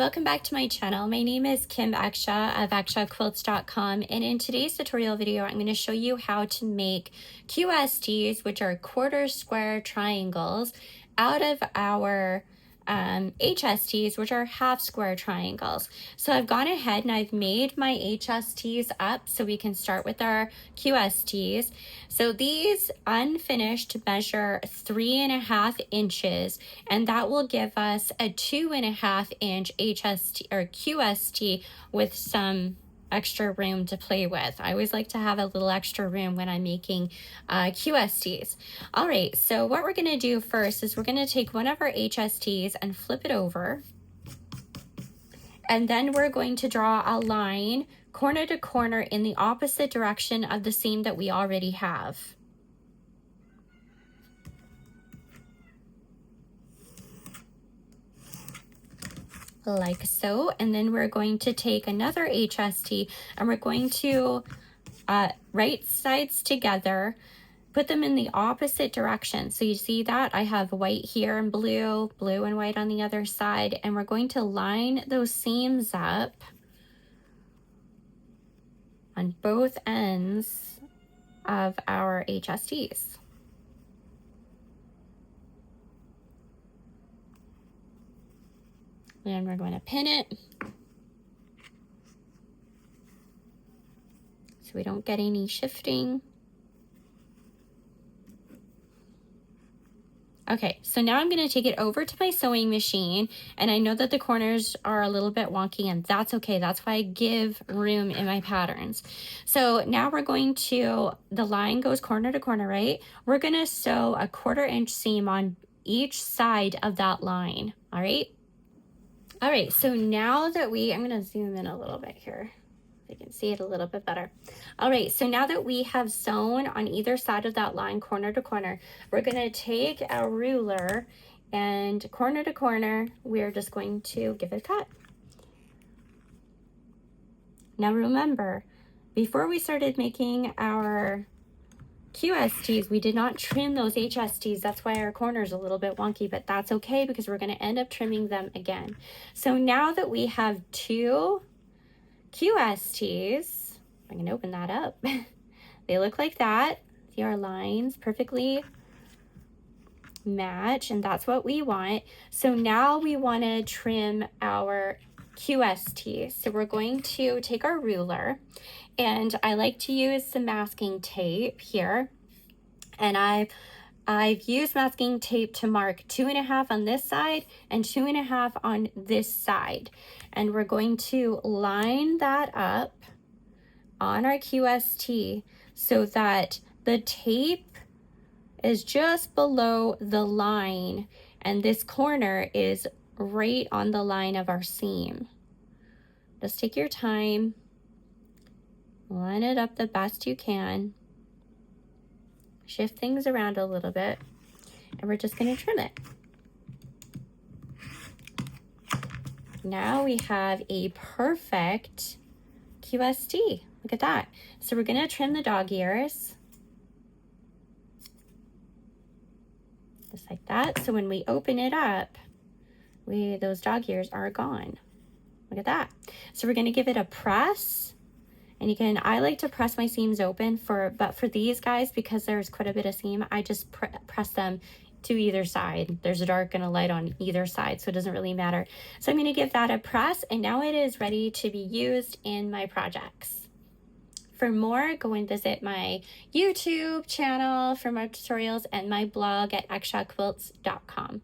Welcome back to my channel. My name is Kim Exshaw of ExshawQuilts.com, and in today's tutorial video I'm going to show you how to make QSTs, which are quarter square triangles, out of our HSTs, which are half square triangles. So I've gone ahead and I've made my HSTs up so we can start with our QSTs. So these unfinished measure 3.5 inches, and that will give us a 2.5 inch HST or QST with some extra room to play with. I always like to have a little extra room when I'm making QSTs. All right, so what we're gonna do first is we're gonna take one of our HSTs and flip it over. And then we're going to draw a line corner to corner in the opposite direction of the seam that we already have. Like so, and then we're going to take another HST and we're going to right sides together, put them in the opposite direction. So you see that I have white here and blue, blue and white on the other side, and we're going to line those seams up on both ends of our HSTs. And we're going to pin it so we don't get any shifting. Okay, so now I'm going to take it over to my sewing machine, and I know that the corners are a little bit wonky, and that's okay. That's why I give room in my patterns. So now we're going to, the line goes corner to corner, right? We're going to sew a 1/4 inch seam on each side of that line, all right? All right, so now that I'm gonna zoom in a little bit here so you can see it a little bit better. All right, so now that we have sewn on either side of that line, corner to corner, we're gonna take our ruler and corner to corner, we're just going to give it a cut. Now remember, before we started making our QSTs, we did not trim those HSTs. That's why our corner's a little bit wonky, but that's okay because we're going to end up trimming them again. So now that we have 2 QSTs, I can open that up. They look like that. See our lines perfectly match, and that's what we want. So now we want to trim our QST. So we're going to take our ruler, and I like to use some masking tape here, and I've used masking tape to mark 2.5 on this side and 2.5 on this side, and we're going to line that up on our QST so that the tape is just below the line and this corner is right on the line of our seam. Just take your time, line it up the best you can, shift things around a little bit, and we're just going to trim it. Now we have a perfect QST. Look at that. So we're going to trim the dog ears just like that. So when we open it up, those dog ears are gone. Look at that. So we're going to give it a press, and I like to press my seams open but for these guys, because there's quite a bit of seam, I just press them to either side. There's a dark and a light on either side, so it doesn't really matter. So I'm going to give that a press, and now it is ready to be used in my projects. For more, go and visit my YouTube channel for more tutorials and my blog at ExshawQuilts.com.